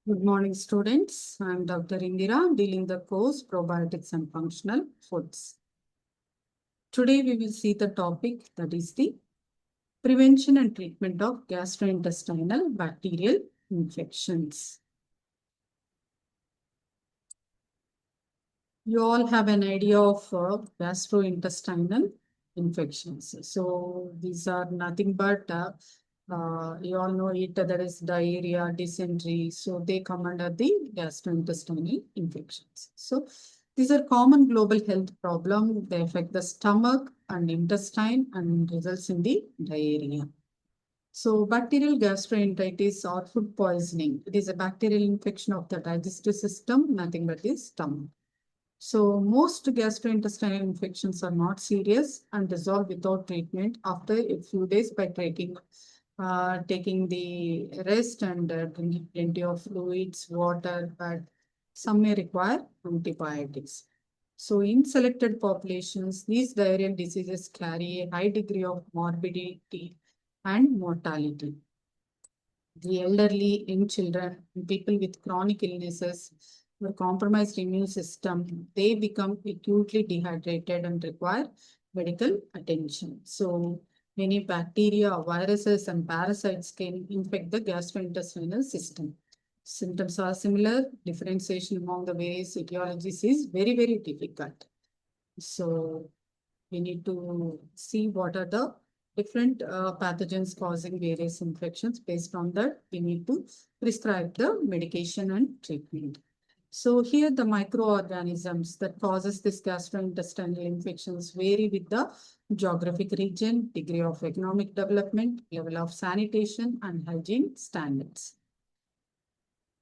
Good morning, students. I'm Dr. Indira, dealing the course Probiotics and Functional Foods. Today, we will see the topic that is the prevention and treatment of gastrointestinal bacterial infections. You all have an idea of gastrointestinal infections. So these are nothing but you all know it, there is diarrhea, dysentery. So they come under the gastrointestinal infections. So these are common global health problem. They affect the stomach and intestine and results in the diarrhea. So bacterial gastroenteritis or food poisoning. It is a bacterial infection of the digestive system, nothing but the stomach. So most gastrointestinal infections are not serious and resolve without treatment after a few days by taking the rest and drinking plenty of fluids, water, but some may require antibiotics. So in selected populations, these diarrheal diseases carry a high degree of morbidity and mortality. The elderly, young children, and people with chronic illnesses or compromised immune system, they become acutely dehydrated and require medical attention. So many bacteria, viruses, and parasites can infect the gastrointestinal system. Symptoms are similar. Differentiation among the various etiologies is very, very difficult. So we need to see what are the different pathogens causing various infections. Based on that, we need to prescribe the medication and treatment. So here the microorganisms that causes this gastrointestinal infections vary with the geographic region, degree of economic development, level of sanitation and hygiene standards.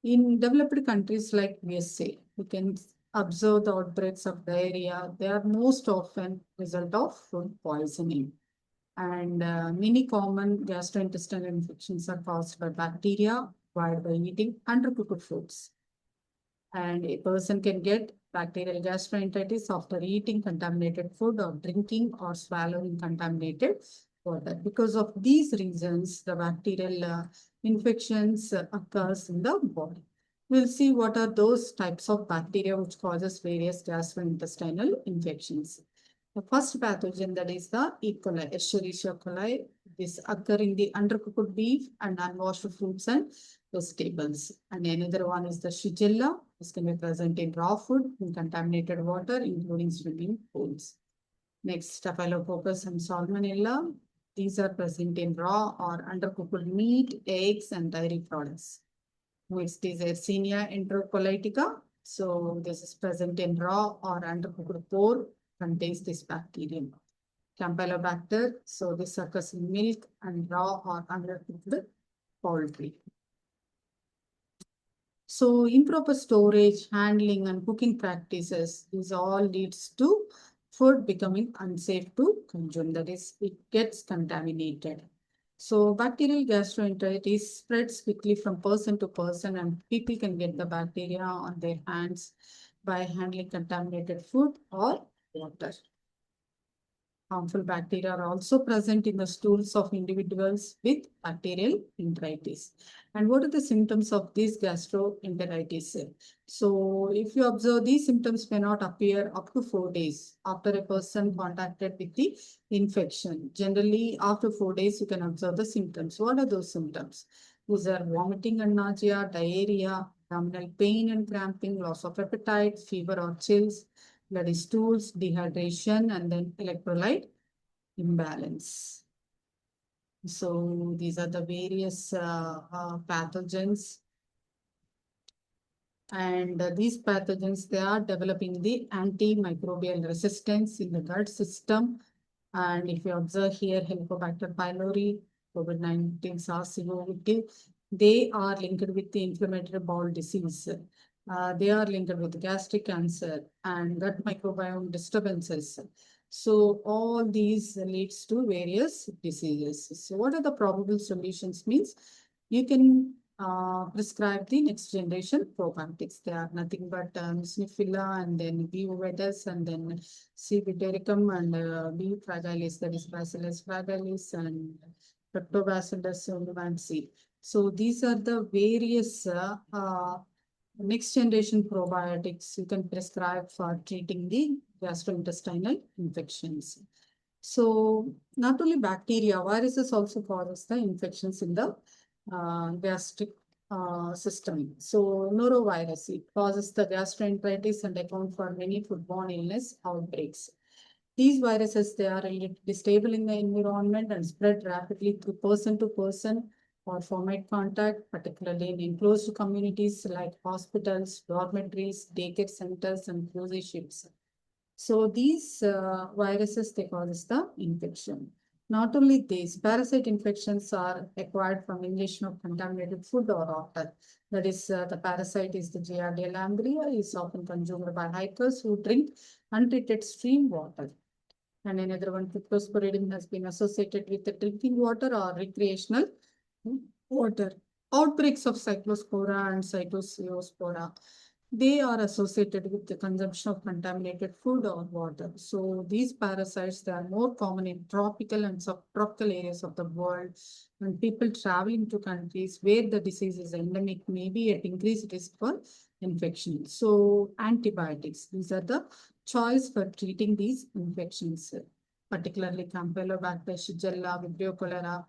In developed countries like USA, we can observe the outbreaks of diarrhea. They are most often result of food poisoning. And many common gastrointestinal infections are caused by bacteria acquired by eating undercooked foods. And a person can get bacterial gastroenteritis after eating contaminated food or drinking or swallowing contaminated water. Because of these reasons, the bacterial infections occurs in the body. We'll see what are those types of bacteria which causes various gastrointestinal infections. The first pathogen, that is the E. coli, Escherichia coli. This occur in the undercooked beef and unwashed fruits and vegetables. And another one is the Shigella. This can be present in raw food, in contaminated water, including swimming pools. Next, Staphylococcus and Salmonella. These are present in raw or undercooked meat, eggs, and dairy products. Next is Yersinia enterocolitica. So this is present in raw or undercooked pork, contains this bacterium. Campylobacter. So this occurs in milk and raw or undercooked poultry. So improper storage, handling, and cooking practices, this all leads to food becoming unsafe to consume. That is, it gets contaminated. So bacterial gastroenteritis spreads quickly from person to person, and people can get the bacteria on their hands by handling contaminated food or water. Harmful bacteria are also present in the stools of individuals with bacterial enteritis. And what are the symptoms of this gastroenteritis? So, if you observe, these symptoms may not appear up to 4 days after a person contacted with the infection. Generally, after 4 days, you can observe the symptoms. What are those symptoms? These are vomiting and nausea, diarrhea, abdominal pain and cramping, loss of appetite, fever or chills, bloody stools, dehydration, and then electrolyte imbalance. So these are the various pathogens. And these pathogens, they are developing the antimicrobial resistance in the gut system. And if you observe here, Helicobacter pylori, COVID-19 SARS-CoV-2, they are linked with the inflammatory bowel disease. They are linked with gastric cancer and gut microbiome disturbances. So all these leads to various diseases. So what are the probable solutions means? You can prescribe the next generation probiotics. They are nothing but Snifila and then B. ovitis and then C. butyricum and B. fragilis, that is Bacillus fragilis and Lactobacillus solumantsi. So these are the various next generation probiotics you can prescribe for treating the gastrointestinal infections. So not only bacteria, viruses also causes the infections in the gastric system. So norovirus, it causes the gastroenteritis and account for many foodborne illness outbreaks. These viruses, they are stable in the environment and spread rapidly through person to person or format contact, particularly in enclosed communities like hospitals, dormitories, daycare centers, and cruise ships. So these viruses, they cause the infection. Not only these, parasite infections are acquired from ingestion of contaminated food or water. That is, the parasite is the Giardia lamblia, is often consumed by hikers who drink untreated stream water. And another one, cryptosporidium, has been associated with the drinking water or recreational water. Outbreaks of cyclospora and cytosiospora, they are associated with the consumption of contaminated food or water. So these parasites, they are more common in tropical and subtropical areas of the world. When people traveling to countries where the disease is endemic, may be at increased risk for infection. So antibiotics, these are the choice for treating these infections, particularly Campylobacter, Shigella, Vibrio cholera,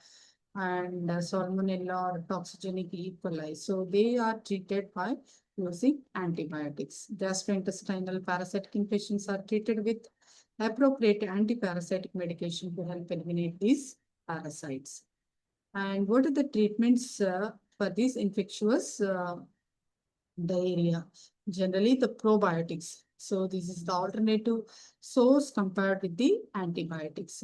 and Salmonella or toxigenic E. coli. So they are treated by using antibiotics. Gastrointestinal parasitic infections are treated with appropriate antiparasitic medication to help eliminate these parasites. And what are the treatments for these infectious diarrhea? Generally, the probiotics. So this is the alternative source compared with the antibiotics.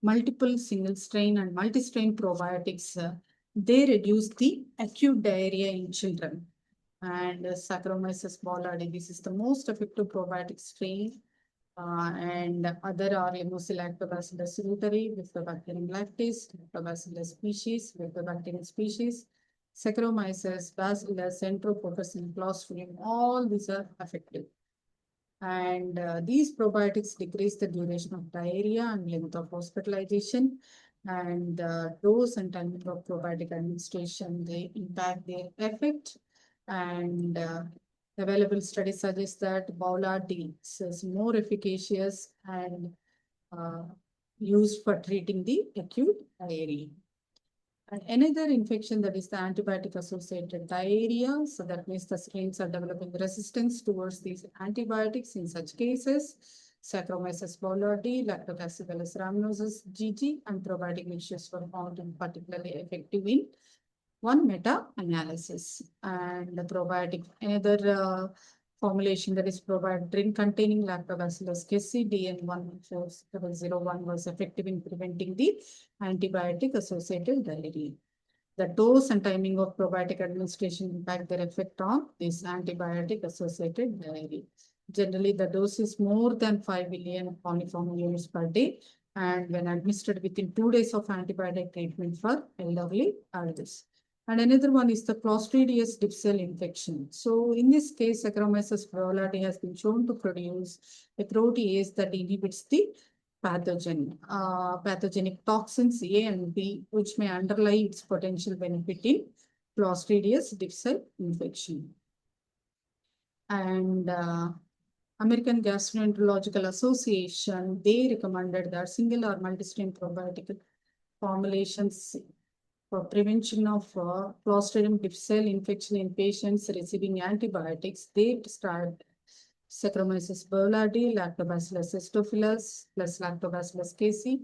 Multiple single strain and multi-strain probiotics, they reduce the acute diarrhea in children. And Saccharomyces boulardii, this is the most effective probiotic strain. And other are Lactobacillus reuteri, Bifidobacterium lactis, Lactobacillus species, Bifidobacterium species, Saccharomyces, Bacillus, Enterococcus, and Clostridium. All these are effective. And these probiotics decrease the duration of diarrhea and length of hospitalization. And dose and timing of probiotic administration, they impact their effect. And available studies suggest that Boulardii is more efficacious and uh, used for treating the acute diarrhea. And another infection, that is the antibiotic associated diarrhea. So that means the strains are developing resistance towards these antibiotics. In such cases, Saccharomyces boulardii, Lactobacillus rhamnosus, GG, and probiotic mixtures were found in particularly effective in one meta-analysis. And the probiotic, another formulation, that is probiotic drink containing Lactobacillus casei DN14001, was effective in preventing the antibiotic associated diarrhea. The dose and timing of probiotic administration impact their effect on this antibiotic associated diarrhea. Generally, the dose is more than 5 billion coliform units per day, and when administered within 2 days of antibiotic treatment for elderly adults. And another one is the Clostridium difficile infection. So in this case, Saccharomyces boulardii has been shown to produce a protease that inhibits the pathogenic toxins A and B, which may underlie its potential benefit in Clostridium difficile infection. And American Gastroenterological Association, they recommended that single or multi-strain probiotic formulations for prevention of Clostridium difficile infection in patients receiving antibiotics. They prescribed Saccharomyces boulardii, Lactobacillus acidophilus plus Lactobacillus casei,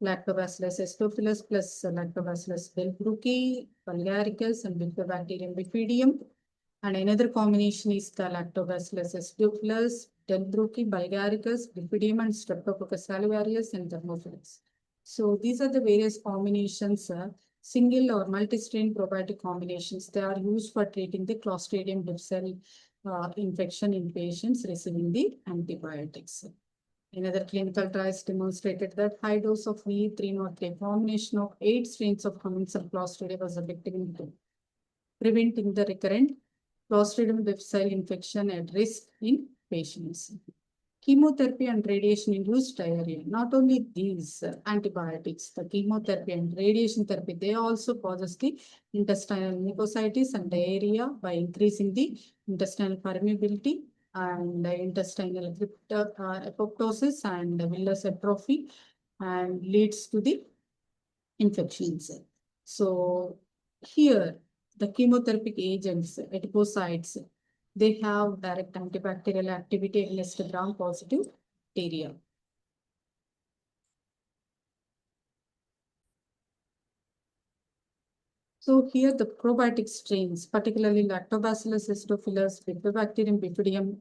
Lactobacillus acidophilus plus Lactobacillus delbrueckii, vulgaricus, and Bifidobacterium bifidium. And another combination is the Lactobacillus acidophilus, delbrueckii, vulgaricus, bifidium, and Streptococcus salivarius, and Thermophilus. So these are the various combinations, single or multi-strain probiotic combinations. They are used for treating the Clostridium difficile infection in patients receiving the antibiotics. Another clinical trials demonstrated that high dose of VE303 combination of 8 strains of commensal Clostridium was effective in preventing the recurrent Clostridium difficile infection at risk in patients. chemotherapy and radiation-induced diarrhea. Not only these antibiotics, the chemotherapy and radiation therapy, they also causes the intestinal mucositis and diarrhea by increasing the intestinal permeability and intestinal apoptosis and villus atrophy and leads to the infections. So here, the chemotherapeutic agents, etiposide, they have direct antibacterial activity against gram-positive bacteria. So here the probiotic strains, particularly Lactobacillus acidophilus, Bifidobacterium bifidum,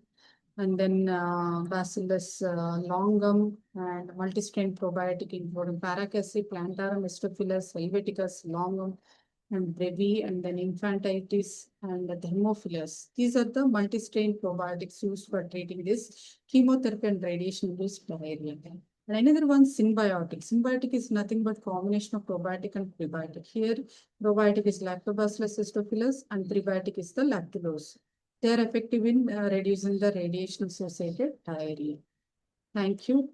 and then Bacillus longum, and multistrain probiotic including Paracassi, Plantarum acidophilus, Helveticus longum, and Brevi, and then Infantitis and the Thermophilus. These are the multistrain probiotics used for treating this chemotherapy and radiation-induced diarrhea. And another one, symbiotic. Symbiotic is nothing but combination of probiotic and prebiotic. Here, probiotic is Lactobacillus acidophilus and prebiotic is the lactulose. They are effective in reducing the radiation-associated diarrhea. Thank you.